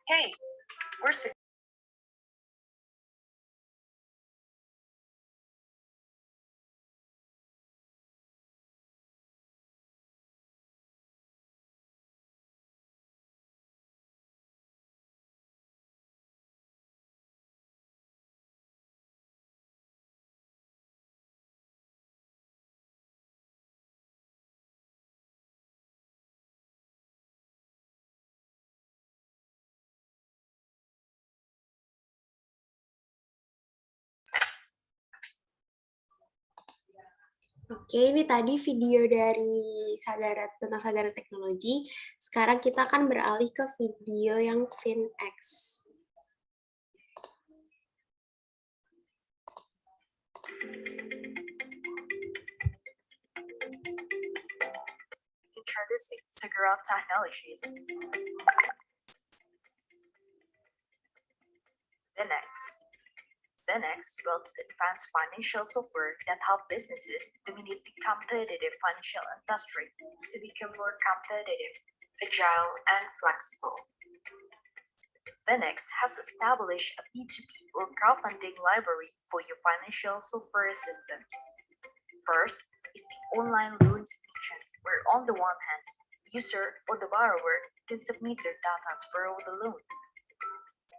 Hey, where's the Oke, ini tadi video dari tentang Sagara Teknologi. Sekarang kita akan beralih ke video yang FinX. introducing Segura Technologies? Finex. Finex builds advanced financial software that help businesses dominate the competitive financial industry to become more competitive, agile, and flexible. Finex has established a B2B or crowdfunding library for your financial software systems. First is the online loan submission, where on the one hand, the user or the borrower can submit their data to borrow the loan.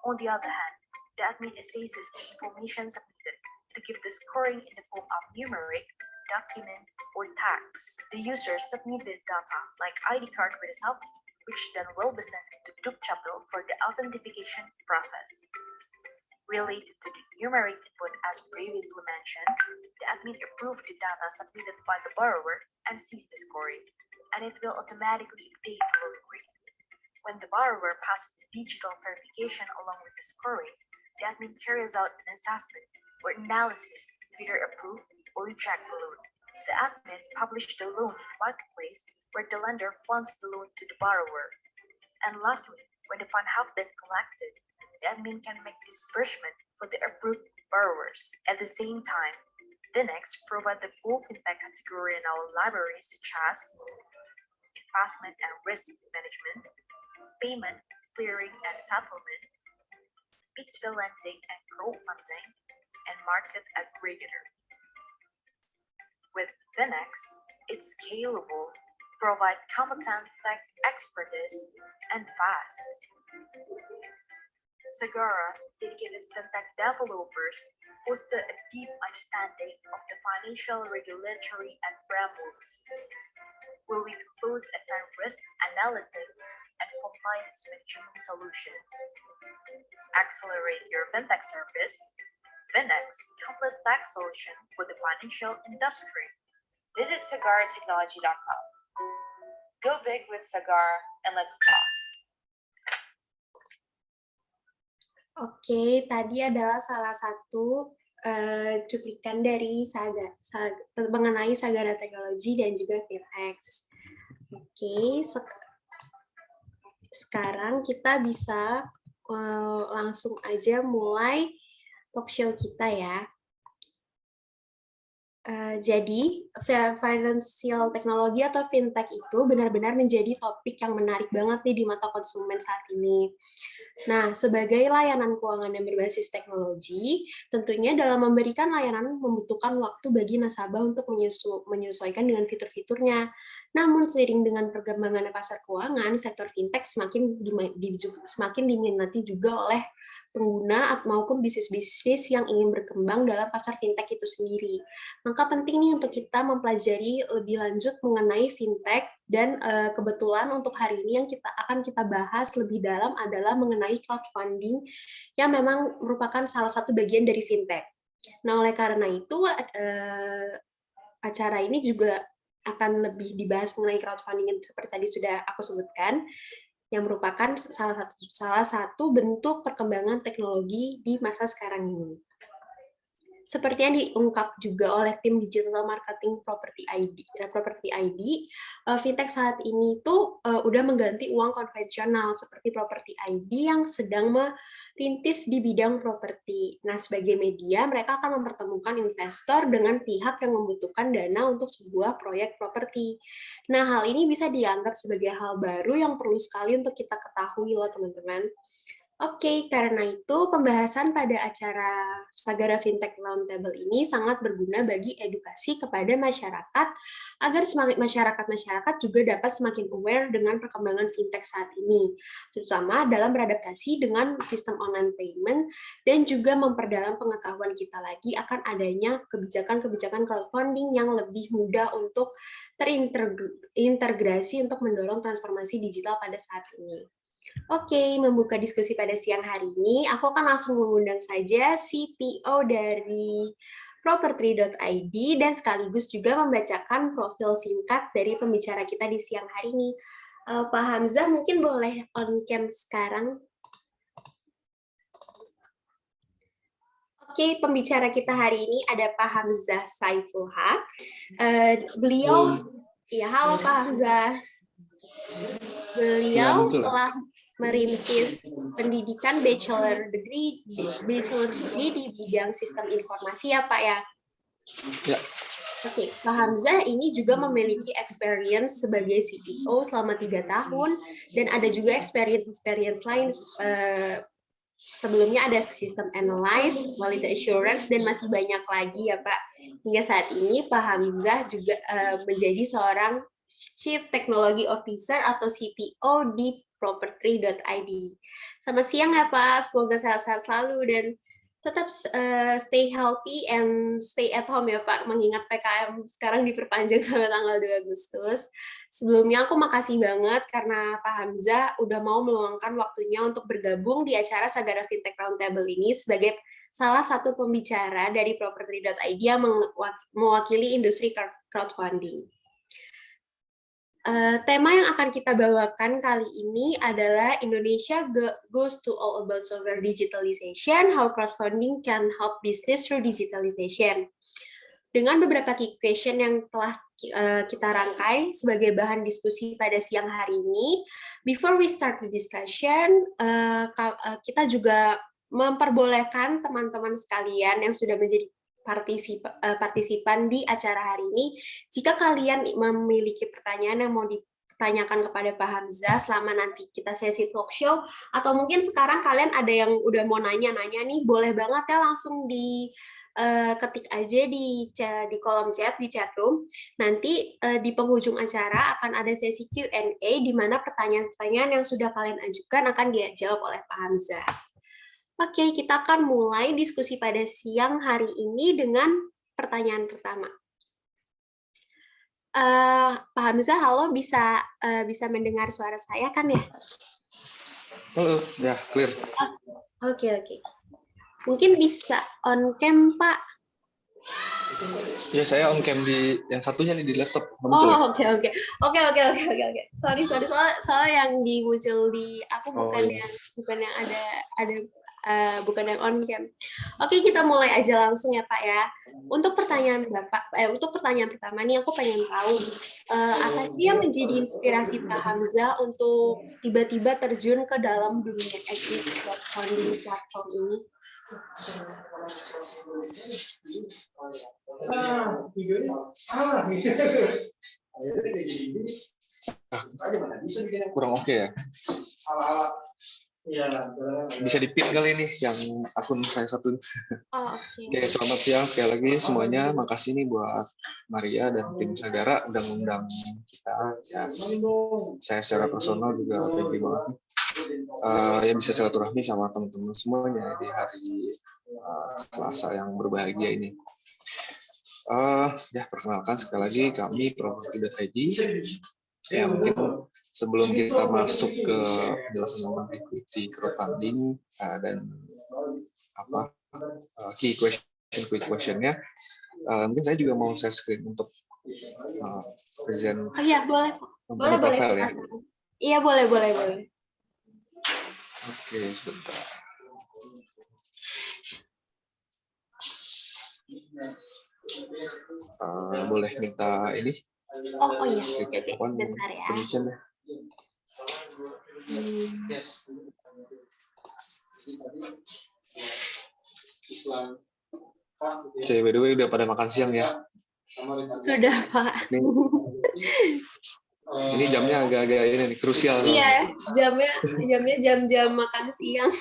On the other hand, the admin assesses the information submitted to give the scoring in the form of numeric, document, or text. The user submitted data like ID card with a selfie, which then will be sent to Dukcapil for the authentication process. Related to the numeric input as previously mentioned, the admin approved the data submitted by the borrower and sees the scoring, and it will automatically update the loan rate. When the borrower passes the digital verification along with the scoring, the admin carries out an assessment or analysis to either approve or reject the loan. The admin publishes the loan in the marketplace where the lender funds the loan to the borrower. And lastly, when the funds have been collected, the admin can make disbursement for the approved borrowers. At the same time, Finex provides the full fintech category in our libraries such as investment and risk management, payment, clearing and settlement, B2B lending and crowdfunding, and market aggregator. With Finex, it's scalable, provide competent tech expertise, and fast. Sagara's dedicated fintech developers foster a deep understanding of the financial regulatory and frameworks, where we propose advanced risk analytics and compliance management solution. Accelerate your fintech service. Finex, complete tech solution for the financial industry. Visit SagaraTechnology.com. Go big with Sagara and let's talk. Oke, tadi adalah salah satu cuplikan dari mengenai Sagara Teknologi dan juga FinX. Oke, sekarang kita bisa langsung aja mulai talk show kita ya. Jadi, financial teknologi atau fintech itu benar-benar menjadi topik yang menarik banget nih di mata konsumen saat ini. Nah, sebagai layanan keuangan yang berbasis teknologi, tentunya dalam memberikan layanan membutuhkan waktu bagi nasabah untuk menyesuaikan dengan fitur-fiturnya. Namun, seiring dengan perkembangan pasar keuangan, sektor fintech semakin diminati juga oleh pengguna maupun bisnis-bisnis yang ingin berkembang dalam pasar fintech itu sendiri. Maka penting nih untuk kita mempelajari lebih lanjut mengenai fintech dan kebetulan untuk hari ini yang akan kita bahas lebih dalam adalah mengenai crowdfunding yang memang merupakan salah satu bagian dari fintech. Nah, oleh karena itu acara ini juga akan lebih dibahas mengenai crowdfunding yang seperti tadi sudah aku sebutkan, yang merupakan salah satu bentuk perkembangan teknologi di masa sekarang ini. Seperti yang diungkap juga oleh tim digital marketing Property ID, fintech saat ini tuh udah mengganti uang konvensional seperti Property ID yang sedang merintis di bidang properti. Nah, sebagai media, mereka akan mempertemukan investor dengan pihak yang membutuhkan dana untuk sebuah proyek properti. Nah, hal ini bisa dianggap sebagai hal baru yang perlu sekali untuk kita ketahui loh, teman-teman. Oke, karena itu pembahasan pada acara Sagara Fintech Roundtable ini sangat berguna bagi edukasi kepada masyarakat agar masyarakat juga dapat semakin aware dengan perkembangan fintech saat ini, terutama dalam beradaptasi dengan sistem online payment dan juga memperdalam pengetahuan kita lagi akan adanya kebijakan-kebijakan crowdfunding yang lebih mudah untuk terintegrasi untuk mendorong transformasi digital pada saat ini. Oke, membuka diskusi pada siang hari ini, aku akan langsung mengundang saja CTO dari property.id dan sekaligus juga membacakan profil singkat dari pembicara kita di siang hari ini. Pak Hamzah, mungkin boleh on cam sekarang. Oke, pembicara kita hari ini ada Pak Hamzah Saiful Haq. Beliau, ya halo Pak Hamzah. Beliau telah merintis pendidikan bachelor degree di bidang sistem informasi ya Pak ya. Ya. Oke, Pak Hamzah ini juga memiliki experience sebagai CEO selama 3 tahun dan ada juga experience lain sebelumnya ada sistem analyze, quality assurance dan masih banyak lagi ya Pak. Hingga saat ini Pak Hamzah juga menjadi seorang Chief Technology Officer atau CTO di property.id. Selamat siang ya Pak, semoga sehat-sehat selalu dan tetap stay healthy and stay at home ya Pak, mengingat PKM sekarang diperpanjang sampai tanggal 2 Agustus. Sebelumnya aku makasih banget karena Pak Hamzah udah mau meluangkan waktunya untuk bergabung di acara Sagara Fintech Roundtable ini sebagai salah satu pembicara dari property.id yang mewakili industri crowdfunding. Tema yang akan kita bawakan kali ini adalah Indonesia goes to all about software digitalization, how crowdfunding can help business through digitalization. Dengan beberapa key question yang telah kita rangkai sebagai bahan diskusi pada siang hari ini, before we start the discussion, kita juga memperbolehkan teman-teman sekalian yang sudah menjadi partisipan di acara hari ini, jika kalian memiliki pertanyaan yang mau ditanyakan kepada Pak Hamzah selama nanti kita sesi talk show, atau mungkin sekarang kalian ada yang udah mau nanya-nanya nih, boleh banget ya langsung ketik aja di kolom chat, di chat room. Nanti di penghujung acara akan ada sesi Q&A di mana pertanyaan-pertanyaan yang sudah kalian ajukan akan dijawab oleh Pak Hamzah. Oke, kita akan mulai diskusi pada siang hari ini dengan pertanyaan pertama. Pak Hamzah, halo, bisa mendengar suara saya kan ya? Halo, ya clear. Oke. Mungkin bisa on cam, Pak. Ya, saya on cam di yang satunya nih di laptop. Oh, oke. Sorry. Soal yang muncul di aku bukan yang ada bukan yang on cam. Oke, kita mulai aja langsung ya Pak ya. Untuk pertanyaan pertama nih aku pengen tahu apa sih yang menjadi inspirasi Pak Hamzah untuk tiba-tiba terjun ke dalam dunia equity crowdfunding platform ini? Kurang oke ya. Bisa di-pin kali ini yang akun saya satu. Oke, selamat siang sekali lagi semuanya. Makasih nih buat Maria dan tim Sagara udah ngundang kita. Ya, saya secara personal juga thank you banget nih. Ya bisa silaturahmi sama teman-teman semuanya di hari Selasa yang berbahagia ini. Ya perkenalkan sekali lagi kami property.id. Ya mungkin sebelum kita masuk ke penjelasan tentang equity crowdfunding dan key questionnya, mungkin saya juga mau share screen untuk present. Iya boleh. Profile, ya. Iya boleh. Oke, sebentar. Boleh minta ini Oh iya, oke, sebentar ya. permission ya. Oke, by the way udah pada makan siang ya? Sudah, Pak. Ini jamnya agak-agak ini nih, krusial. Iya, jamnya jam-jam makan siang.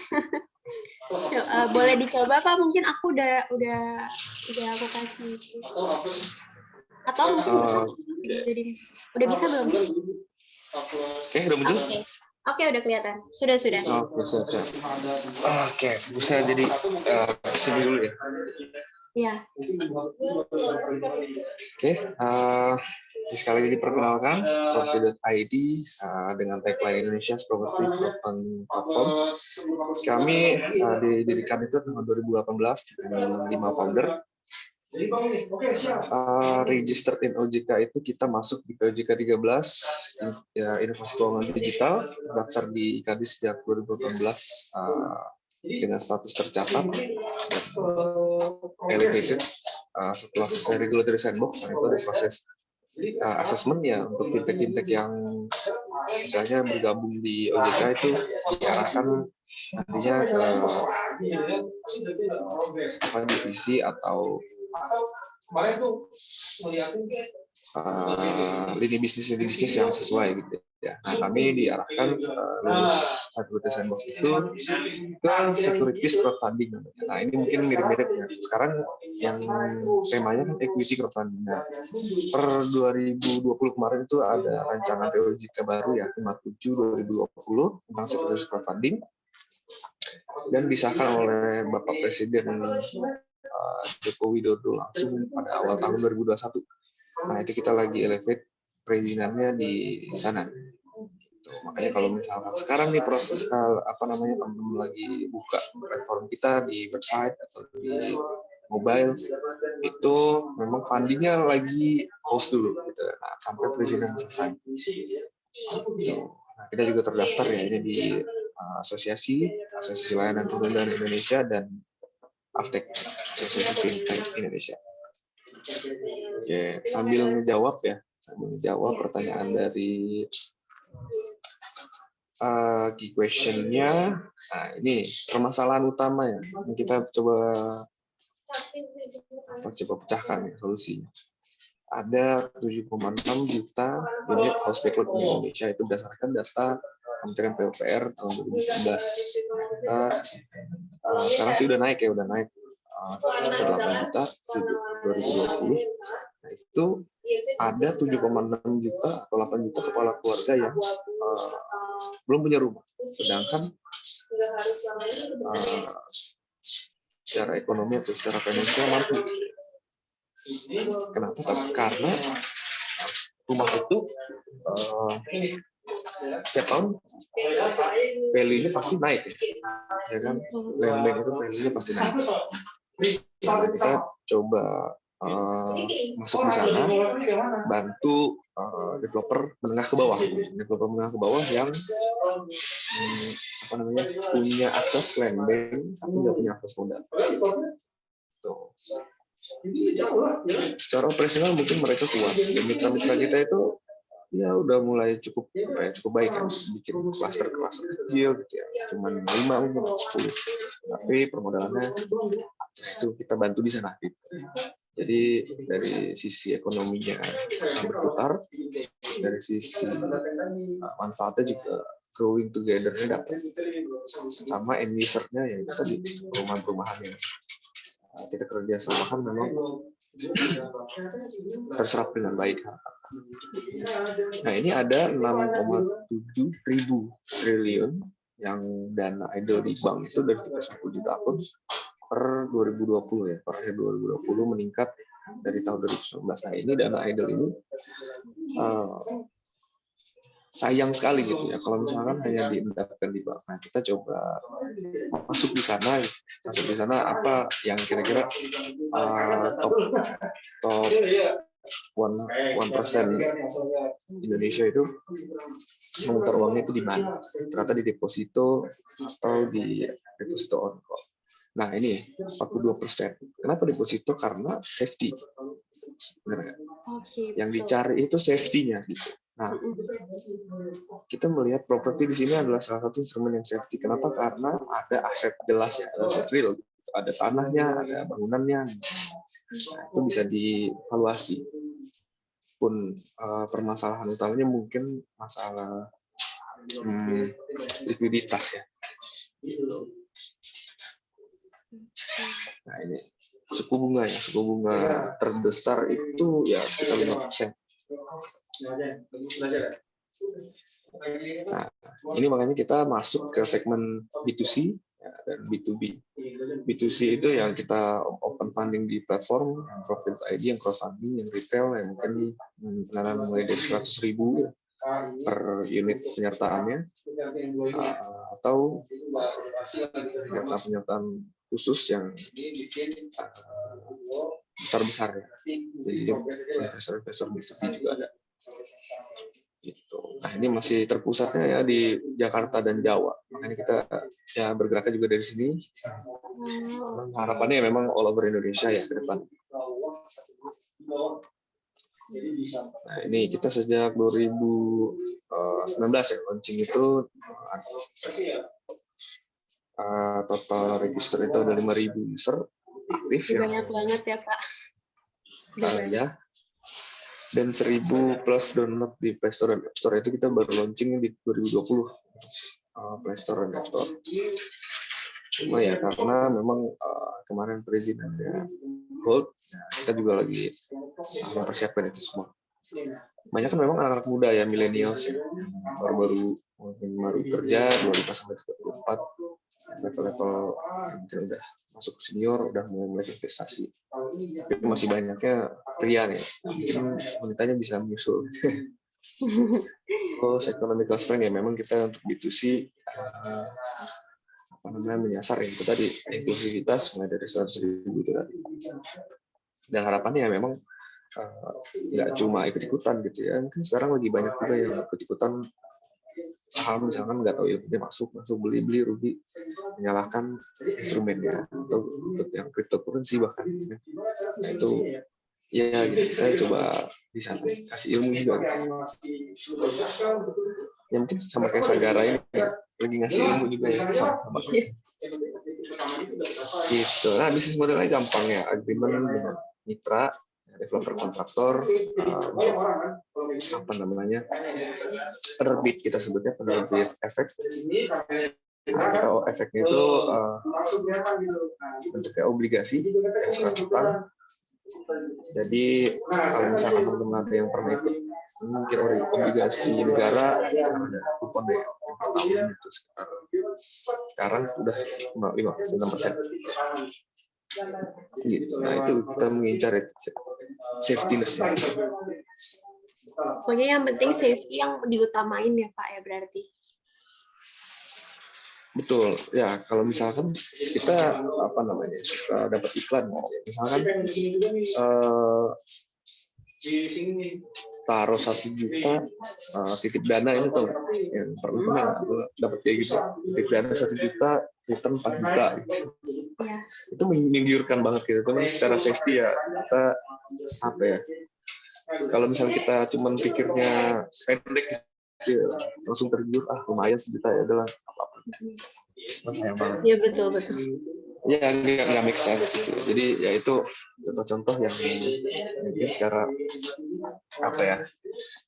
Boleh dicoba Pak? Mungkin aku udah aku kasih. Atau mungkin jadi udah bisa belum? Oke, udah muncul? Oke, udah kelihatan. Sudah. Oke, sudah. Oke, bisa jadi sini dulu ya. Iya. Oke, sekali lagi diperkenalkan Property.id dengan tagline Indonesia Property Development Platform. Kami didirikan itu tahun 2018 dengan 5 founder. Registered in OJK itu kita masuk di OJK 13 ya, inovasi keuangan digital, daftar di Kadis sejak 2018 dengan status tercatat elevated. Setelah selesai regulatory sandbox, itu ada proses assessment ya untuk fintech yang misalnya bergabung di OJK itu diarahkan nantinya ke divisi atau lini bisnis yang sesuai gitu ya. Nah, kami diarahkan lulus regulatory sandbox itu ke securities crowdfunding namanya. Nah, ini mungkin mirip-mirip ya. Sekarang yang temanya kan equity crowdfunding. Nah, per 2020 kemarin itu ada rancangan POJK baru ya 57 2020 tentang securities crowdfunding dan disahkan oleh Bapak Presiden Joko Widodo langsung pada awal tahun 2021. Nah, itu kita lagi elevate perizinannya di sana. Makanya kalau misalkan sekarang nih proses teman-teman lagi buka platform kita di website atau di mobile itu memang fundingnya lagi pause dulu gitu. Nah, sampai perizinan selesai. Nah, kita juga terdaftar ya ini di Asosiasi Layanan Pembayaran Indonesia dan Aftek, Asosiasi Fintech Indonesia. Oke, sambil menjawab pertanyaan dari key question-nya. Nah, ini permasalahan utama ya. Ini kita coba pecahkan ya, solusinya. Ada 7,6 juta unit house backlog di Indonesia itu berdasarkan data Kementerian PUPR tahun 2019. Sekarang sih udah naik 8 juta 2020. Nah, itu ada 7,6 juta atau 8 juta kepala keluarga yang belum punya rumah. Sedangkan secara ekonomi atau secara finansial mampu. Kenapa? Karena rumah itu setiap tahun value-nya pasti naik ya kan, land bank itu value-nya pasti naik. Nah, kita coba masuk di sana, bantu developer menengah ke bawah yang punya akses land bank tapi nggak punya akses modal. Tuh. Secara operasional mungkin mereka kuat. Dan mitra-mitra kita itu ya udah mulai cukup baik kan, bikin klaster kecil gitu ya, cuman 5 mungkin 10, tapi permodalannya itu kita bantu di sana gitu. Jadi dari sisi ekonominya berputar, dari sisi manfaatnya juga growing together-nya dapat, sama end user-nya yang tadi perumahan-perumahan yang kita kerja sama kan memang terserap dengan baik. Nah, ini ada 6,7 ribu triliun yang dana idle di bank itu dari 30 juta akun per 2020 ya, per akhir 2020 meningkat dari tahun 2019. Nah, ini dana idle ini sayang sekali gitu ya kalau misalkan hanya diendapkan di bank. Nah, kita coba masuk di sana apa yang kira-kira top 1% Indonesia itu memutar uangnya itu di mana? Ternyata di deposito atau di deposito on call. Nah ini 42%. Kenapa deposito? Karena safety. Benar nggak? Oke, Yang betul. dicari itu safety-nya gitu. Nah, kita melihat properti di sini adalah salah satu instrumen yang safety. Kenapa? Karena ada aset jelas ya, ada aset real. Ada tanahnya, ada bangunannya. Nah, itu bisa dievaluasi. Pun permasalahan utamanya mungkin masalah likuiditas ya. Nah ini suku bunga ya, suku bunga terbesar itu ya sekitar 5%. Nah, ini makanya kita masuk ke segmen B2C ya, dan B2B. B2C itu yang kita open funding di platform, yang Profit ID, yang crowdfunding, yang retail, yang mungkin pendanaan mulai dari 100.000 per unit penyertaannya, atau penyertaan khusus yang besar-besar ya. Jadi investor-investor B2B juga ada. Gitu. Nah ini masih terpusatnya ya di Jakarta dan Jawa. Makanya kita ya bergeraknya juga dari sini. Harapannya memang all over Indonesia ya ke depan. Nah ini kita sejak 2019 ya launching itu total register itu ada 5.000 user aktif ya. Banyak banget ya Pak. Ya. Dan 1.000 plus download di Play Store dan App Store. Itu kita baru launching di 2020 Play Store dan App Store. Cuma ya karena memang kemarin perizinannya hold, kita juga lagi mempersiapkan itu semua. Banyak kan memang anak-anak muda ya, millennials ya, baru kerja 25 sampai 34, level-level mungkin udah masuk senior, udah mulai investasi. Tapi masih banyaknya pria nih, mungkin wanitanya bisa menyusul. Terus economical strength ya memang kita untuk B2C menyasar itu tadi inklusivitas mulai dari 100.000 itu tadi. Dan harapannya ya memang nggak cuma ikut-ikutan gitu ya. Mungkin sekarang lagi banyak juga yang ikut-ikutan saham misalkan nggak tahu ilmunya masuk beli rugi menyalahkan instrumennya atau ikut yang cryptocurrency bahkan. Nah itu ya kita coba di sana kasih ilmu juga gitu. Ya mungkin sama kayak Sagara ini lagi ngasih ilmu juga ya sama. Gitu. Nah bisnis modelnya gampang ya, agreement dengan mitra, developer kontraktor, apa namanya, penerbit kita sebutnya penerbit efek. Atau efeknya itu bentuknya obligasi, surat utang. Jadi kalau misalkan teman-teman ada yang pernah ikut mungkin obligasi negara ada kupon ya itu sekarang udah 56%. Gitu. Nah itu kita mengincar safety-ness-nya. Pokoknya yang penting safety yang diutamain ya Pak ya berarti. Betul ya, kalau misalkan kita suka dapat iklan misalkan taruh 1 juta titip dana ini tuh yang pernah dapat kayak gitu, titip dana 1 juta return 4 juta gitu. Ya. Itu menggiurkan banget gitu, teman secara safety ya kita apa ya, kalau misalnya kita cuman pikirnya pendek gitu, langsung tergiur lumayan 1 juta ya adalah apa-apa. Sayang banget. Iya betul. Ya nggak make sense gitu. Jadi ya itu contoh-contoh yang secara apa ya,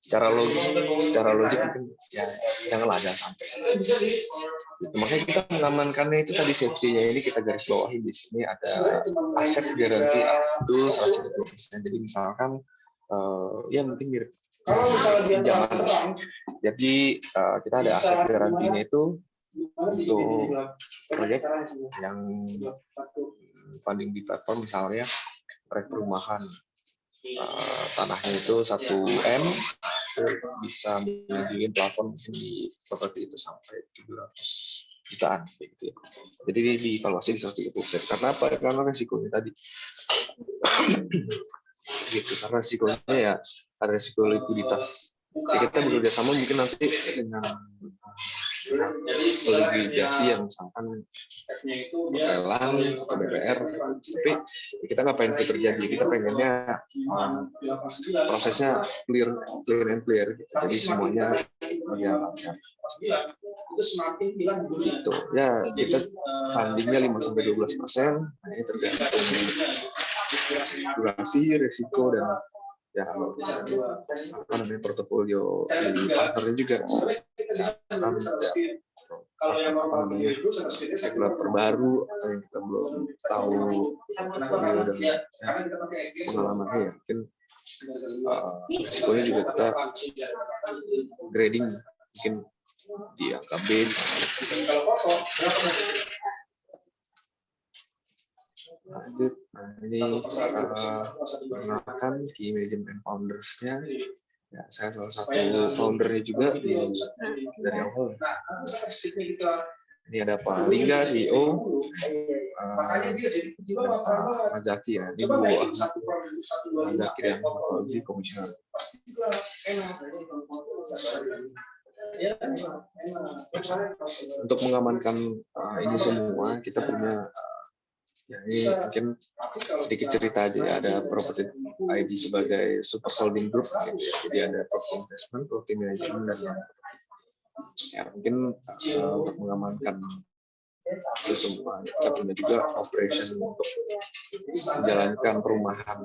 secara logik mungkin ya janganlah sampai. Gitu. Makanya kita mengamankannya itu tadi safety-nya ini kita garis bawahi di sini ada aset garansi itu 130%. Jadi misalkan ya mungkin mirip pinjaman. Jadi kita ada aset garansinya itu untuk proyek yang funding di platform misalnya proyek perumahan, tanahnya itu 1 M bisa mengajuin plafon di properti itu sampai 700 jutaan gitu ya. Jadi dievaluasi di 130%. Karena apa? Karena resikonya tadi. Gitu, karena resikonya ya ada resiko likuiditas. Jadi kita bekerja sama mungkin nanti dengan obligasi yang misalkan lelang atau BPR, tapi kita nggak pengen itu terjadi, kita pengennya prosesnya clear and clear gitu. Jadi semuanya berjalan lancar. Gitu. Ya, kita fundingnya 5-12%. Nah, ini tergantung durasi, resiko, dan ya apa namanya portofolio di partnernya juga. Regulator baru atau yang kita belum tahu portofolio dan pengalamannya, ya mungkin risikonya juga kita grading mungkin di angka B. Lanjut, nah ini mengenalkan key management founders-nya. Ya, saya salah satu foundernya juga dari awal. Ini ada Pak Lingga, CEO, Pak Mazaki, ya. Ini Bu Mazaki yang Fauzi, komisioner. Untuk mengamankan ini semua, kita punya ya ini mungkin sedikit cerita aja ya. Ada Property ID sebagai super holding group gitu ya. Jadi ada property investment, property management, dan ya mungkin untuk mengamankan itu semua kita punya juga operation untuk menjalankan perumahan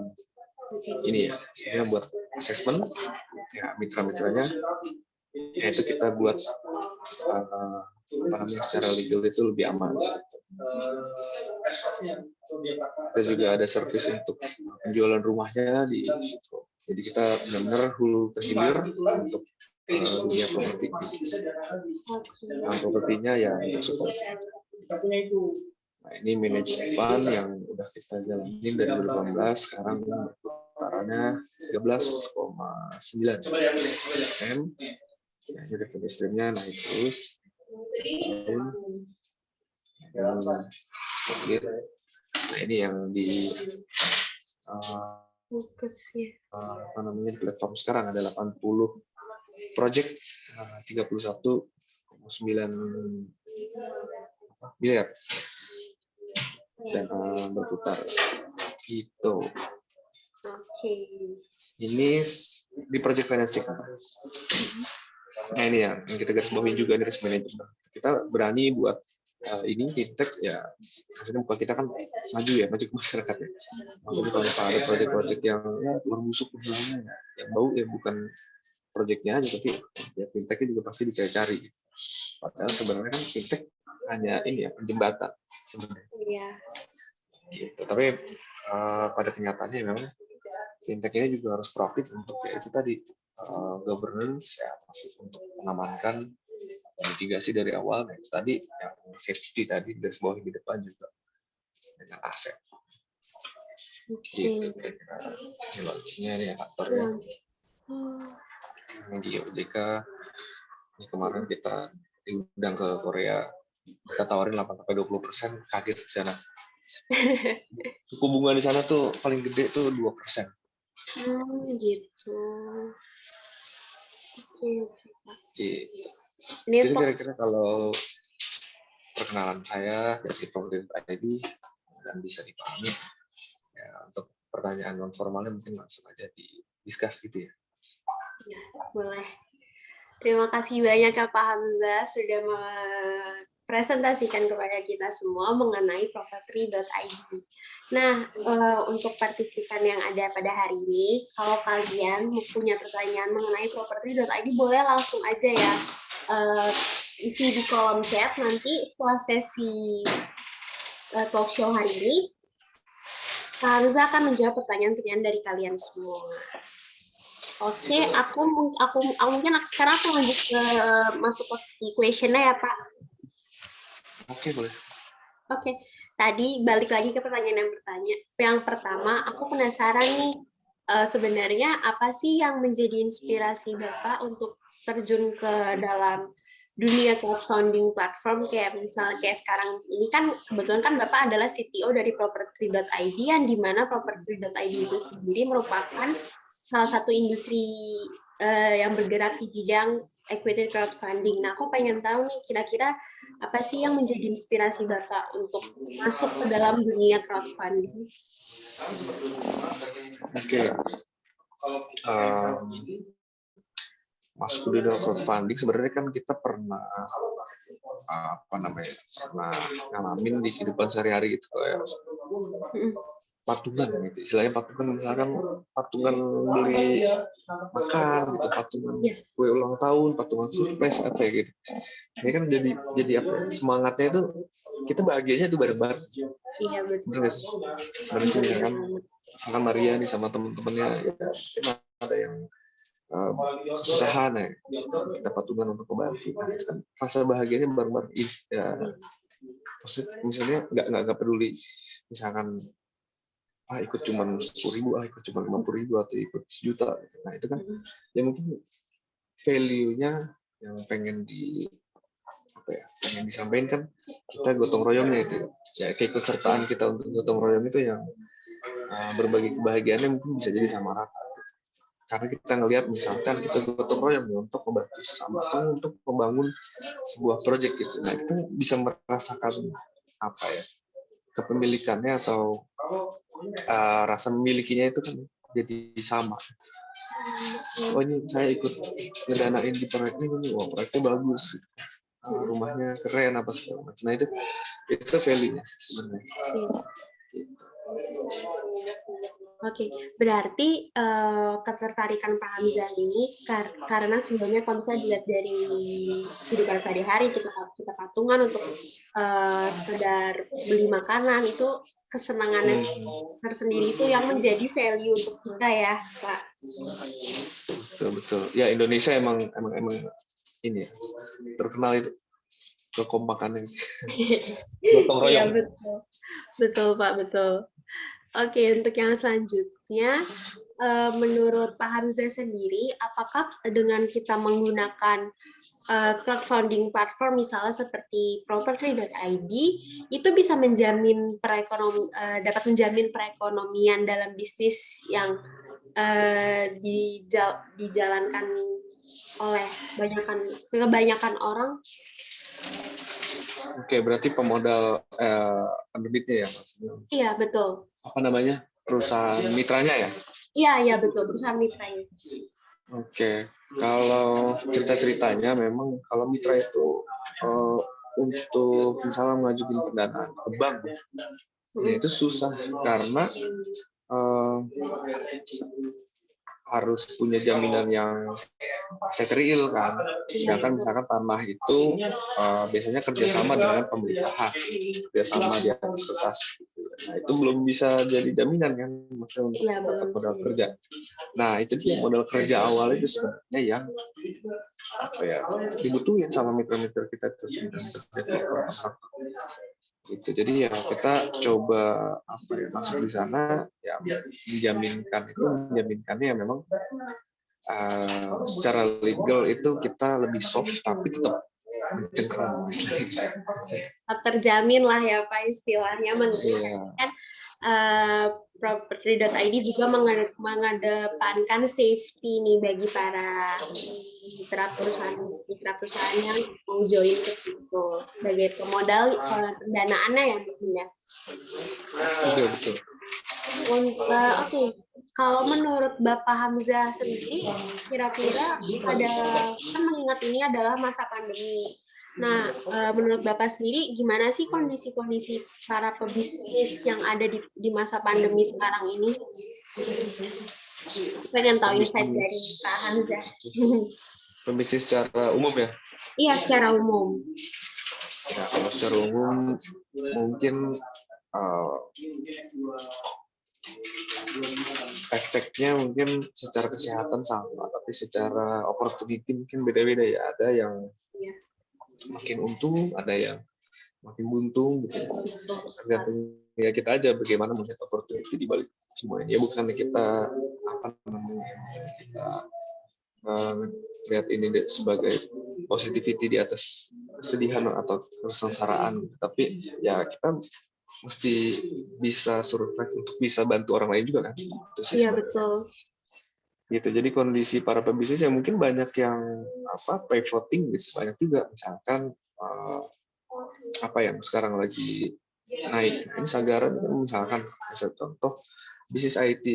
ini ya. Sebenarnya buat assessment ya mitra-mitranya, yaitu kita buat apa namanya secara legal itu lebih aman. Kita juga ada service untuk penjualan rumahnya di situ. Jadi kita benar-benar hulu ke hilir untuk dunia properti. Nah, propertinya ya untuk support. Nah, ini manage fund yang udah kita jalanin dari 2018, sekarang putarannya 13,9 M. Ya, jadi revenue stream-nya naik terus. Dan nah ini yang di apa namanya platform sekarang ada 80 project, 31,9 miliar dan berputar gitu. Ini di project financing. Nah ini yang kita garis bawahi juga di risk management. Kita berani buat ini fintech ya, maksudnya bukan kita kan maju ke masyarakat ya. Maksudnya kalau ada project-project yang ya kurang busuk misalnya ya, yang bau ya bukan projectnya aja, tapi ya fintechnya juga pasti dicari-cari. Padahal sebenarnya kan fintech hanya ini ya penjembatan sebenarnya. Iya. Gitu. Tapi pada kenyataannya memang fintech ini juga harus profit untuk ya itu tadi governance ya, untuk mengamankan mitigasi dari awal. Nah, itu tadi yang safety tadi dari bawah di depan juga dengan aset. Gitu kira-kira ini launchingnya nih kantornya. Ini di OJK. Ini kemarin kita diundang ke Korea. Kita tawarin 8-20%, kaget di sana. Suku bunga di sana tuh paling gede tuh 2%. Gitu. Oke. Jadi kira-kira kalau perkenalan saya dari Property ID dan bisa dipahami ya, untuk pertanyaan non formalnya mungkin langsung aja di-discuss gitu ya. Ya, boleh. Terima kasih banyak Pak Hamzah sudah presentasikan kepada kita semua mengenai property.id. Nah, untuk partisipan yang ada pada hari ini, kalau kalian punya pertanyaan mengenai property.id, boleh langsung aja ya isi di kolom chat. Nanti setelah sesi talk show hari ini, Kak Hamzah akan menjawab pertanyaan-pertanyaan dari kalian semua. Oke, aku mungkin sekarang aku lanjut ke masuk ke question-nya ya, Pak. Oke, boleh. Oke, tadi balik lagi ke pertanyaan yang pertama, aku penasaran nih, sebenarnya apa sih yang menjadi inspirasi Bapak untuk terjun ke dalam dunia crowdfunding platform kayak misalnya kayak sekarang ini kan kebetulan kan Bapak adalah CTO dari property.id yang dimana property.id itu sendiri merupakan salah satu industri yang bergerak di bidang equity crowdfunding. Nah, aku pengen tahu nih kira-kira apa sih yang menjadi inspirasi Bapak untuk masuk ke dalam dunia crowdfunding? Oke, masuk ke dunia crowdfunding sebenarnya kan kita pernah apa namanya pernah ngalamin di kehidupan sehari-hari gitu kayak patungan gitu, istilahnya patungan, misalkan patungan beli makan gitu, patungan kue ulang tahun, patungan surprise apa ya gitu. Ini kan jadi apa ya, semangatnya itu kita bahagianya itu bareng-bareng. Iya betul. Dari sini kan misalkan Maria nih sama temen-temennya ya, ada yang kesusahan ya, kita patungan untuk membantu. Nah, itu kan rasa bahagianya bareng-bareng. Ya, misalnya nggak peduli misalkan ikut cuma 10.000, ikut cuma 50.000 atau ikut 1 juta. Nah itu kan ya mungkin value-nya yang pengen disampaikan kan kita gotong royongnya itu ya, keikutsertaan kita untuk gotong royong itu yang berbagi kebahagiaannya mungkin bisa jadi sama rata. Karena kita ngelihat misalkan kita gotong royong untuk membantu sesama atau untuk membangun sebuah proyek gitu. Nah kita bisa merasakan apa ya, kepemilikannya atau rasa memilikinya itu kan jadi sama. Oh ini saya ikut ngedanain di proyek ini, wah proyeknya bagus, rumahnya keren apa segala macam. Nah itu value-nya sebenarnya. Oke, berarti ketertarikan Pak Hamzah ini karena sebenarnya kalau misalnya dilihat dari kehidupan sehari-hari kita patungan untuk sekedar beli makanan, itu kesenangannya tersendiri itu yang menjadi value untuk kita ya, Pak. Betul. Ya Indonesia emang ini ya, terkenal itu kekompakan gotong royong. Iya betul Pak, betul. Oke, untuk yang selanjutnya, menurut Pak Hamzah sendiri, apakah dengan kita menggunakan crowdfunding platform misalnya seperti property.id itu bisa dapat menjamin perekonomian dalam bisnis yang dijalankan oleh kebanyakan orang? Oke, berarti pemodal penerbitnya ya, Mas? Iya, betul. Apa namanya? Perusahaan mitranya ya? Iya, betul. Perusahaan mitranya. Oke, kalau cerita-ceritanya memang kalau mitra itu untuk misalnya mengajukan pendanaan ke bank, ya itu susah karena harus punya jaminan yang setril kan. Sedangkan misalkan tanah itu biasanya kerjasama dengan pemerintah, kerjasama di atas kertas. Nah itu belum bisa jadi jaminan kan, maksudnya untuk dapat modal kerja. Nah itu dia modal kerja awal itu sebenarnya yang apa ya dibutuhin sama mitra-mitra kita terus gitu. Jadi ya kita coba masuk di sana ya menjaminkannya ya memang secara legal itu kita lebih soft tapi tetap mencengkram. Terjamin lah ya Pak istilahnya kan property.id juga mengedepankan safety nih bagi para mitra perusahaan yang mau join ke situ sebagai pemodal pendanaannya ya mungkin ya. Betul. Oke. Kalau menurut Bapak Hamzah sendiri, kira-kira kan mengingat ini adalah masa pandemi. Nah, menurut Bapak sendiri, gimana sih kondisi-kondisi para pebisnis yang ada di masa pandemi sekarang ini? Pengen tahu insight dari Pak Hamzah. Pebisnis secara umum ya? Iya, secara umum. Ya, kalau secara umum mungkin efeknya mungkin secara kesehatan sama, tapi secara opportunity mungkin beda-beda ya. Ada yang makin untung, ada yang makin buntung gitu. Tergantung ya kita aja bagaimana melihat opportunity di balik semuanya. Ya bukan kita lihat ini sebagai positivity di atas kesedihan atau kesengsaraan, tapi ya kita mesti bisa survive untuk bisa bantu orang lain juga kan. Iya betul. gitu. Jadi kondisi para pebisnis ya mungkin banyak yang pivoting gitu, banyak juga misalkan apa yang sekarang lagi naik. Ini Sagara misalkan contoh bisnis IT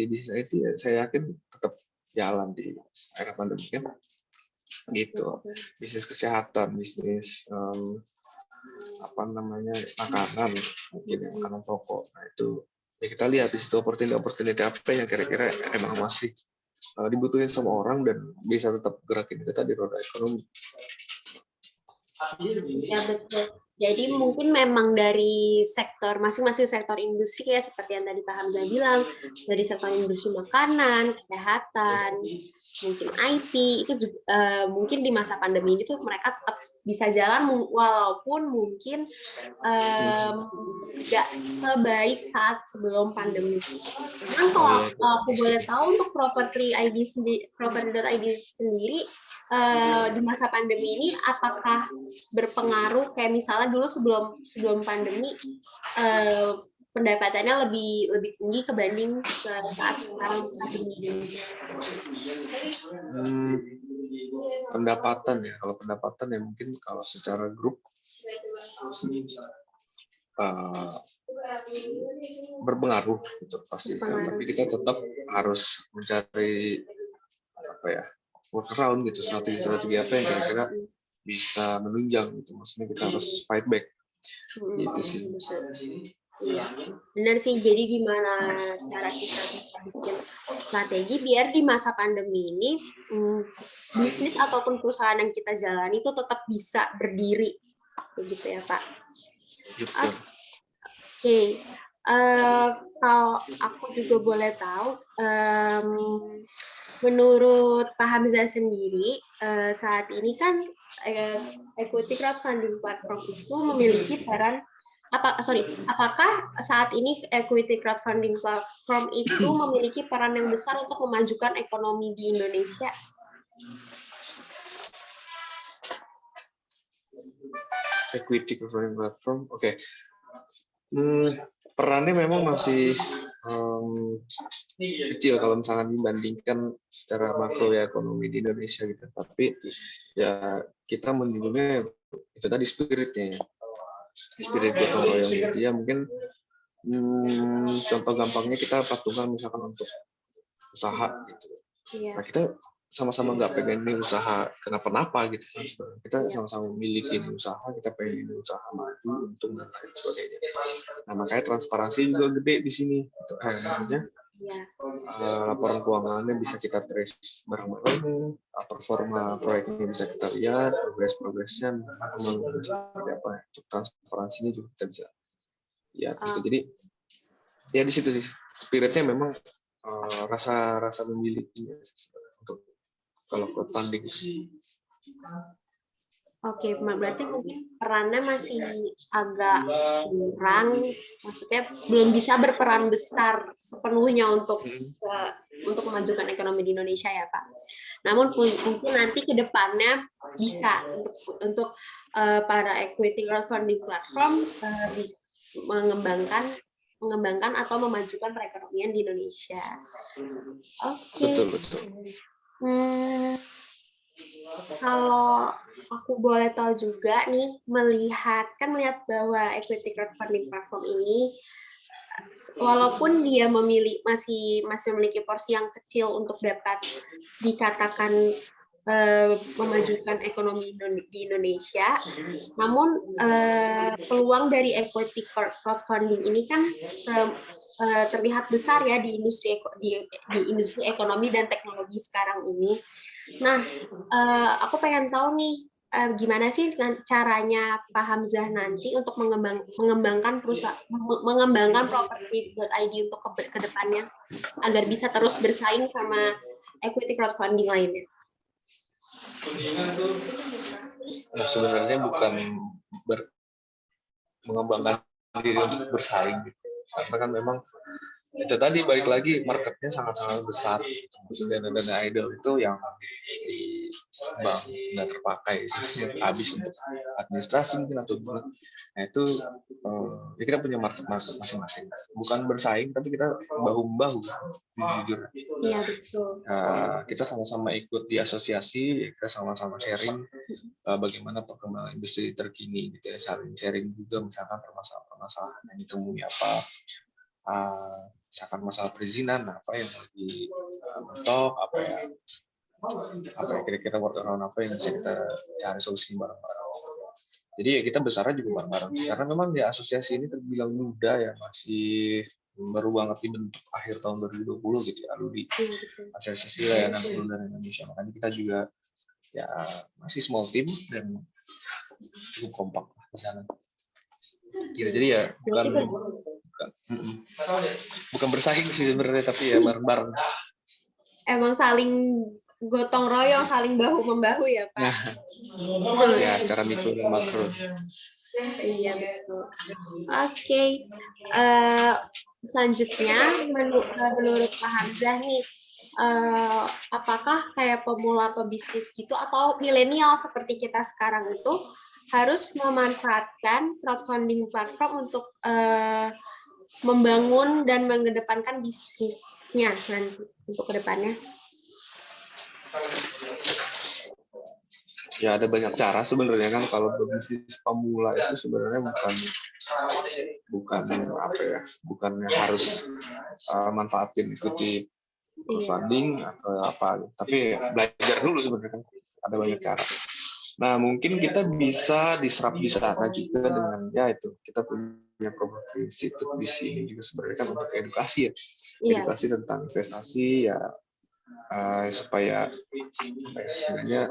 ya, saya yakin tetap jalan di era pandemi kan gitu. Bisnis kesehatan, bisnis makanan, mungkin makanan pokok. Nah itu ya kita lihat di situ opportunity apa yang kira-kira emang masih dibutuhin sama orang dan bisa tetap gerakin kita di roda ekonomi. Ya betul. Jadi mungkin memang dari sektor masing-masing sektor industri kayak seperti yang tadi Pak Hamzah bilang, dari sektor industri makanan, kesehatan, mungkin IT itu juga, mungkin di masa pandemi ini tuh mereka tetap bisa jalan walaupun mungkin nggak sebaik saat sebelum pandemi. Cuman kalau aku boleh tahu untuk property.id sendiri di masa pandemi ini apakah berpengaruh kayak misalnya dulu sebelum pandemi pendapatannya lebih tinggi kebanding saat sekarang pandemi ini? Pendapatan ya, kalau pendapatan ya mungkin kalau secara grup berpengaruh gitu pasti. Tapi kita tetap harus mencari workaround gitu, strategi apa yang kira-kira bisa menunjang gitu. Maksudnya kita harus fight back gitu sih. Benar sih, jadi gimana cara kita bikin strategi biar di masa pandemi ini bisnis ataupun perusahaan yang kita jalani itu tetap bisa berdiri begitu ya Pak. Oke. Kalau aku juga boleh tahu, menurut Pak Hamzah sendiri, saat ini kan equity crowdfunding platform itu memiliki peran apakah saat ini equity crowdfunding platform itu memiliki peran yang besar untuk memajukan ekonomi di Indonesia? Equity crowdfunding platform, oke. Perannya memang masih kecil kalau misalkan dibandingkan secara makro ya ekonomi di Indonesia gitu. Tapi ya kita menunjuknya itu tadi spiritnya ya. Spirit gotong royong gitu ya. Mungkin contoh gampangnya kita patungan misalkan untuk usaha gitu. Nah kita sama-sama nggak pengen ini usaha kenapa-napa gitu kan. Kita sama-sama memiliki usaha, kita pengen ini usaha maju, untung dan lain sebagainya. Nah makanya transparansi juga gede di sini. Maksudnya laporan keuangannya bisa kita trace bareng-bareng, performa proyeknya bisa kita lihat, progresnya, seperti apa. Untuk transparansinya juga kita bisa lihat. Gitu. Jadi ya di situ sih spiritnya memang rasa memilikinya untuk kalau crowdfunding. Oke, berarti mungkin perannya masih agak kurang, maksudnya belum bisa berperan besar sepenuhnya untuk memajukan ekonomi di Indonesia ya Pak. Namun mungkin nanti ke depannya bisa untuk para equity crowdfunding platform mengembangkan atau memajukan perekonomian di Indonesia. Oke. Betul. Kalau aku boleh tahu juga nih, melihat bahwa equity crowdfunding platform ini walaupun dia masih memiliki porsi yang kecil untuk dapat dikatakan memajukan ekonomi di Indonesia, namun peluang dari equity crowdfunding ini kan terlihat besar ya di industri ekonomi dan teknologi sekarang ini. Nah, aku pengen tahu nih gimana sih caranya Pak Hamzah nanti untuk mengembangkan property.id untuk ke depannya agar bisa terus bersaing sama equity crowdfunding lainnya. Nah, sebenarnya bukan mengembangkan diri untuk bersaing, karena kan memang itu tadi balik lagi marketnya sangat-sangat besar. Dana-dana idol itu yang di bank nggak terpakai sih, habis untuk administrasi mungkin atau gimana. Nah itu ya kita punya market masing-masing. Bukan bersaing tapi kita bahu-membahu jujur. Iya betul. Kita sama-sama ikut di asosiasi, kita sama-sama sharing bagaimana perkembangan industri terkini gitu ya, saling sharing juga misalkan permasalahan-permasalahan yang ditemui apa. Misalkan masalah perizinan apa yang lagi mentok, apa ya kira-kira workaround apa yang bisa kita cari solusi bareng-bareng. Jadi ya kita besarnya juga bareng-bareng karena memang ya asosiasi ini terbilang muda ya, masih baru banget dibentuk akhir tahun 2020 gitu ya, di asosiasi layanan perlindungan Indonesia. Makanya kita juga ya masih small team dan cukup kompak di sana. Gitu, jadi ya bukan bersaing sih sebenarnya, tapi ya bareng-bareng. Emang saling gotong royong, saling bahu-membahu ya Pak? Ya, secara mikro dan makro. Iya betul. Oke. Selanjutnya menurut Pak Hamzah nih, apakah kayak pemula pebisnis gitu atau milenial seperti kita sekarang itu harus memanfaatkan crowdfunding platform untuk membangun dan mengedepankan bisnisnya nanti untuk kedepannya? Ya ada banyak cara sebenarnya kan kalau berbisnis pemula itu sebenarnya bukannya harus manfaatin ikuti crowdfunding atau apa, tapi belajar dulu sebenarnya kan ada banyak cara. Nah mungkin kita bisa diserap di sana juga dengan ya itu kita punya properti institut di sini juga sebenarnya kan untuk edukasi ya, edukasi tentang investasi ya supaya sebenarnya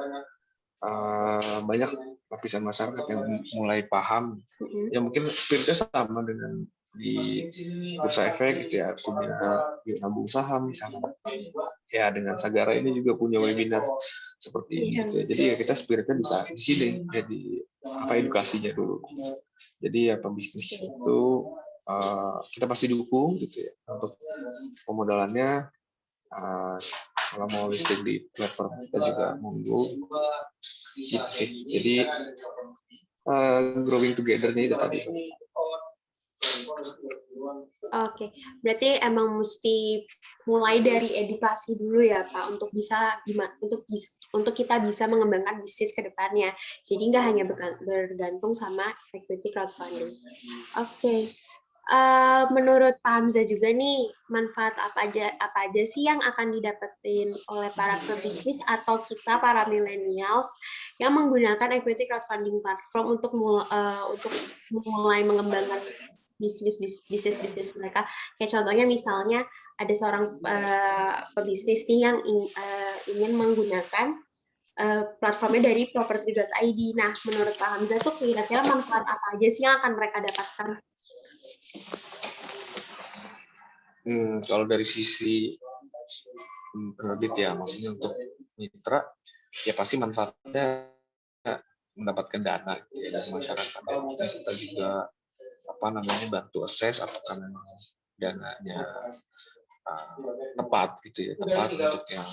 banyak lapisan masyarakat yang mulai paham. Ya mungkin spiritnya sama dengan di Bursa Efek gitu ya, punya nabung saham misalnya. Ya dengan Sagara ini juga punya webinar seperti ini gitu ya. Jadi ya kita spiritnya bisa di sini jadi edukasinya dulu. Jadi ya pembisnis itu kita pasti dukung gitu ya untuk pemodalannya. Kalau mau listing di platform kita juga monggo gitu sih. Jadi growing together-nya itu tadi. Oke, berarti emang mesti mulai dari edukasi dulu ya Pak untuk bisa untuk kita bisa mengembangkan bisnis ke depannya. Jadi nggak hanya bergantung sama equity crowdfunding. Oke. Menurut Pak Hamzah juga nih, manfaat apa aja sih yang akan didapetin oleh para pebisnis atau kita para millennials yang menggunakan equity crowdfunding platform untuk mulai mengembangkan bisnis mereka. Kayak contohnya misalnya ada seorang pebisnis nih yang ingin menggunakan platformnya dari property.id. Nah, menurut Pak Hamzah tuh kira-kira manfaat apa aja sih yang akan mereka dapatkan? Kalau dari sisi penerbit ya, maksudnya untuk mitra, ya pasti manfaatnya mendapatkan dana gitu ya, dari masyarakat. Dan kita juga bantu assess apakah memang dananya tepat gitu ya, tepat untuk yang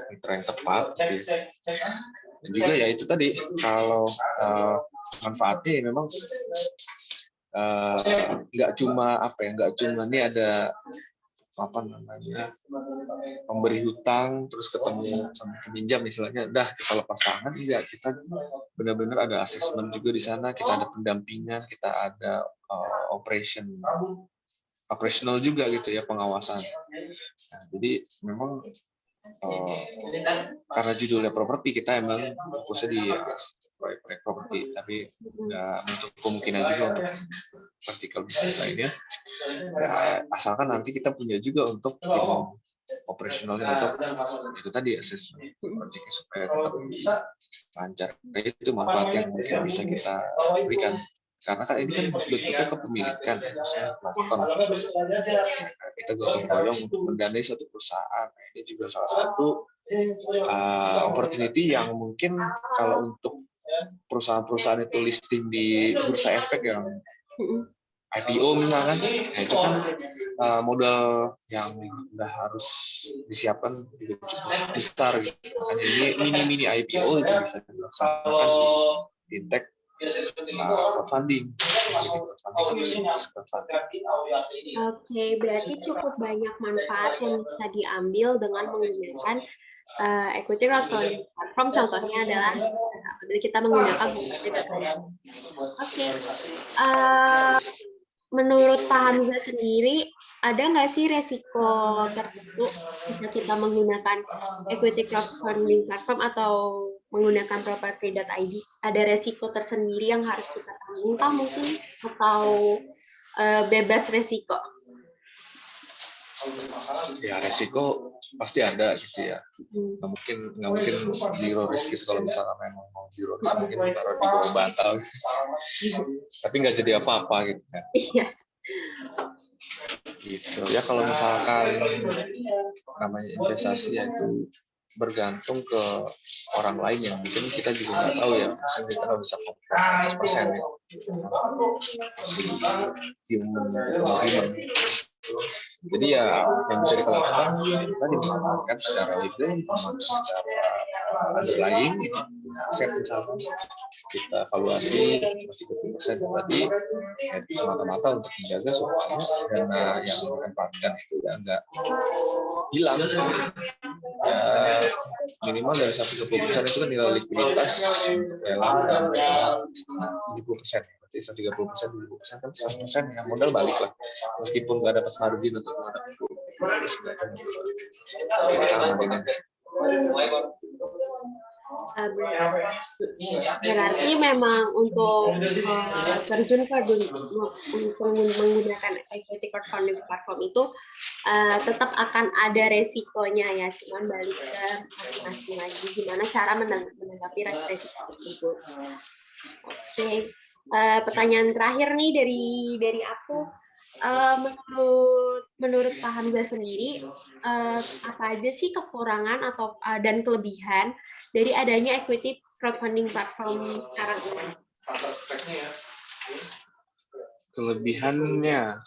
mitra yang tepat gitu ya. Dan juga ya itu tadi kalau manfaatnya memang nggak cuma ini ada pemberi hutang terus ketemu sama peminjam misalnya kita lepas tangan, enggak, kita benar-benar ada asesmen juga di sana, kita ada pendampingan, kita ada operational juga gitu ya, pengawasan. Nah, jadi memang karena judulnya properti, kita emang fokusnya di proyek-proyek properti, tapi nggak menutup kemungkinan juga untuk vertikal bisnis lainnya. Ya, asalkan nanti kita punya juga untuk operasionalnya, untuk itu tadi assessment proyeknya supaya tetap lancar. Itu manfaat yang mungkin bisa kita berikan. Karena kan ini kan bentuknya kepemilikan, kita gotong royong untuk mendanai suatu perusahaan. Ini juga salah satu opportunity yang mungkin kalau untuk perusahaan-perusahaan itu listing di Bursa Efek yang IPO misalkan, nah itu kan modal yang udah harus disiapkan juga cukup besar gitu. Makanya ini mini IPO itu bisa dilaksanakan di fintech crowdfunding. Oke, berarti cukup banyak manfaat yang bisa diambil dengan menggunakan equity crowdfunding platform. Contohnya adalah apabila kita menggunakan Bukalapak. Oke, menurut Pak Hamzah sendiri, ada nggak sih resiko tertentu jika kita menggunakan equity crowdfunding platform atau menggunakan property.id? Ada resiko tersendiri yang harus kita tanggung kah mungkin? Atau bebas resiko? Ya resiko pasti ada gitu ya. Nggak mungkin zero risk kalau misalnya memang mau zero risk mungkin taruh di bawah bantal. Tapi nggak jadi apa-apa gitu kan. Iya. Gitu ya, kalau misalkan namanya investasi ya itu bergantung ke orang lain yang mungkin kita juga nggak tahu ya, misalnya kita nggak bisa komplit 100% ya. Human. Jadi ya yang bisa kita lakukan kita dimanfaatkan secara legal, secara underlying, aset misalkan kita evaluasi 30% tadi semata-mata untuk menjaga supaya dana yang ditempatkan itu ya nggak hilang. Ya minimal dari 1-20% itu kan nilai likuiditas untuk lelang dan 70%. Berarti 130%, 20% kan 100% ya modal balik lah. Meskipun nggak dapat margin untuk berarti memang untuk terjun ke untuk menggunakan equity crowdfunding platform itu tetap akan ada resikonya ya, cuman balik ke masing-masing lagi gimana cara menanggapi resiko tersebut. Oke, pertanyaan terakhir nih dari aku, menurut Pak Hamzah sendiri apa aja sih kekurangan atau dan kelebihan dari adanya equity crowdfunding platform sekarang ini? Kelebihannya,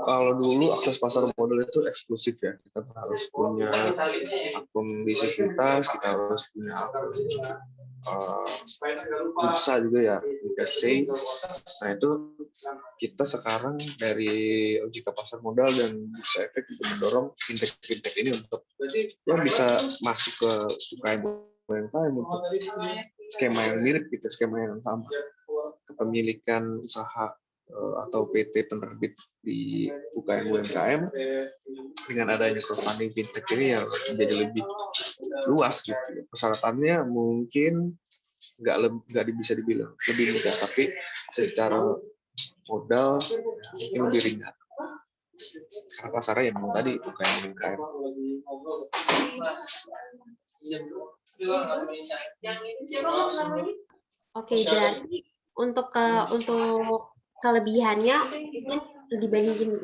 kalau dulu akses pasar modal itu eksklusif ya, kita harus punya akun di sekuritas, kita harus punya akun bursa juga ya, BKC. Nah itu kita sekarang dari OJK Pasar Modal dan Bursa Efek juga mendorong fintech ini untuk yang bisa masuk ke UKM untuk skema yang mirip gitu, skema yang sama, kepemilikan usaha atau PT penerbit di UKM dengan adanya crowdfunding fintech ini ya menjadi lebih luas gitu. Persyaratannya mungkin nggak bisa dibilang lebih mudah, tapi secara modal mungkin lebih ringan. Karena pasarnya yang tadi UKM. Oke, berarti untuk kelebihannya mungkin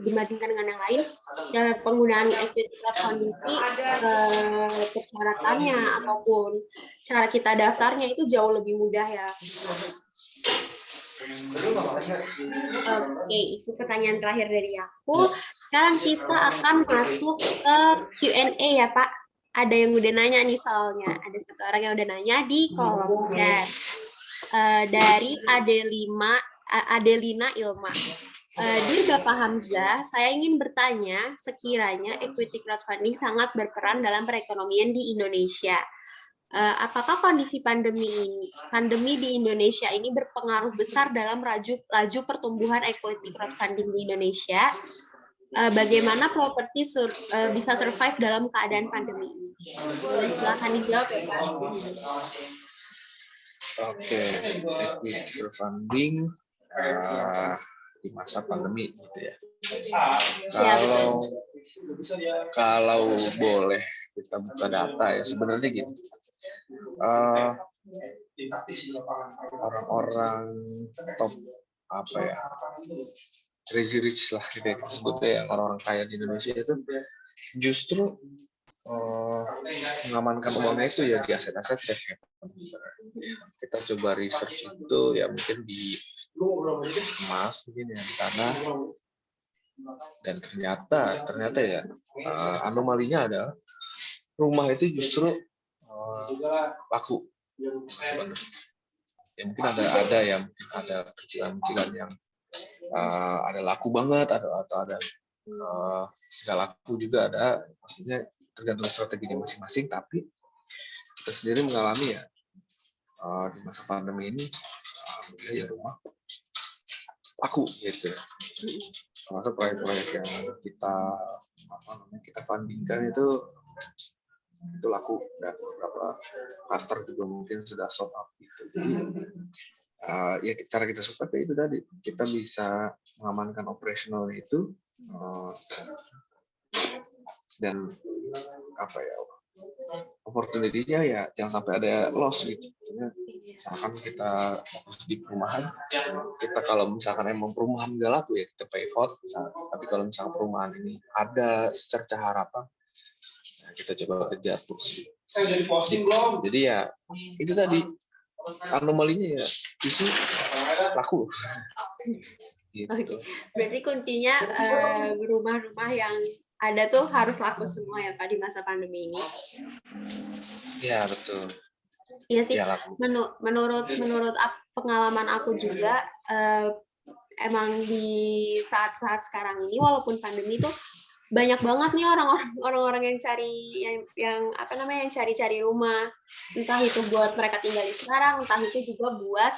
dibandingkan dengan yang lain, ya penggunaan equity crowdfunding ini persyaratannya ataupun cara kita daftarnya itu jauh lebih mudah ya. Oke, itu pertanyaan terakhir dari aku. Sekarang kita akan masuk ke Q&A ya Pak. Ada yang udah nanya nih soalnya. Ada satu orang yang udah nanya di kolom chat. Dari Adelina Ilma. Dear Bapak Hamzah, saya ingin bertanya, sekiranya equity crowdfunding sangat berperan dalam perekonomian di Indonesia. Apakah kondisi pandemi di Indonesia ini berpengaruh besar dalam laju pertumbuhan equity crowdfunding di Indonesia? Bagaimana properti bisa survive dalam keadaan pandemi ini? Silakan dijawab ya Pak. Oke, equity crowdfunding di masa pandemi gitu ya. Kalau boleh kita buka data ya, sebenarnya gitu. Orang-orang top crazy rich lah gitu ya, sebutnya yang orang-orang kaya di Indonesia itu justru mengamankan uangnya itu ya di aset-aset safe. Kita coba research itu ya mungkin di emas mungkin ya di tanah. Dan ternyata ya anomalinya adalah rumah itu justru laku. Ya mungkin ada cicilan-cicilan yang ada laku banget, atau ada nggak laku juga ada. Maksudnya tergantung strateginya masing-masing. Tapi kita sendiri mengalami ya di masa pandemi ini ya rumah laku gitu. Termasuk proyek-proyek yang kita fundingkan itu laku, dan beberapa cluster juga mungkin sudah sold out gitu. Jadi ya cara kita survive itu tadi, kita bisa mengamankan operasional itu dan opportunity-nya ya jangan sampai ada loss gitu. Misalkan kita fokus di perumahan, kita kalau misalkan emang perumahan nggak laku ya kita pivot. Tapi kalau misalkan perumahan ini ada secerca harapan, nah kita coba kejar terus. Jadi ya itu tadi anomalinya ya isu laku. Gitu. Oke. Berarti kuncinya rumah-rumah yang ada tuh harus laku semua ya Pak di masa pandemi ini. Ya betul. Iya sih. Ya, laku. Menurut pengalaman aku juga emang di saat-saat sekarang ini walaupun pandemi tuh banyak banget nih orang-orang yang cari yang cari rumah, entah itu buat mereka tinggal di sekarang, entah itu juga buat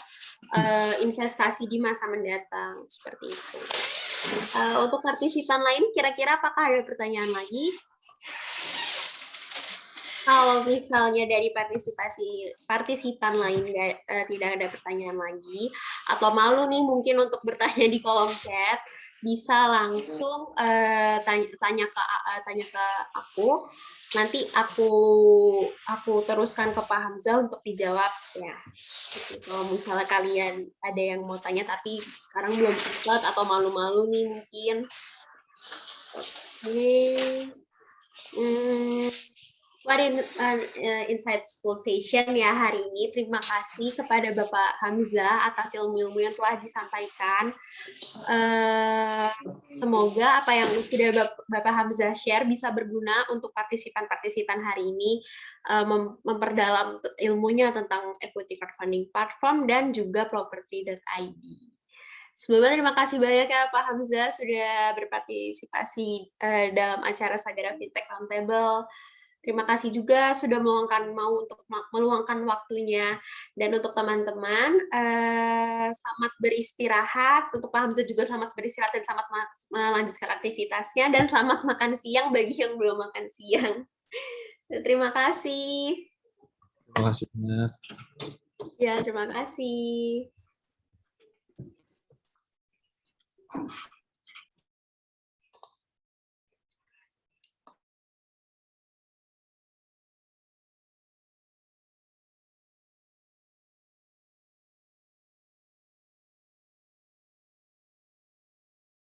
investasi di masa mendatang seperti itu. Untuk partisipan lain, kira-kira apakah ada pertanyaan lagi? Kalau misalnya dari partisipan lain tidak ada pertanyaan lagi, atau malu nih mungkin untuk bertanya di kolom chat, bisa langsung tanya ke aku. Nanti aku teruskan ke Pak Hamzah untuk dijawab ya. Kalau misalnya kalian ada yang mau tanya tapi sekarang belum sempat atau malu-malu nih mungkin. What insightful session ya hari ini. Terima kasih kepada Bapak Hamzah atas ilmu-ilmu yang telah disampaikan. Semoga apa yang sudah Bapak Hamzah share bisa berguna untuk partisipan-partisipan hari ini, memperdalam ilmunya tentang equity crowdfunding platform dan juga property.id. Semoga terima kasih banyak ya Pak Hamzah sudah berpartisipasi dalam acara Sagara Fintech Roundtable. Terima kasih juga sudah meluangkan waktunya. Dan untuk teman-teman, selamat beristirahat. Untuk Pak Hamzah juga selamat beristirahat dan selamat melanjutkan aktivitasnya. Dan selamat makan siang bagi yang belum makan siang. Terima kasih. Terima kasih banyak. Ya, terima kasih.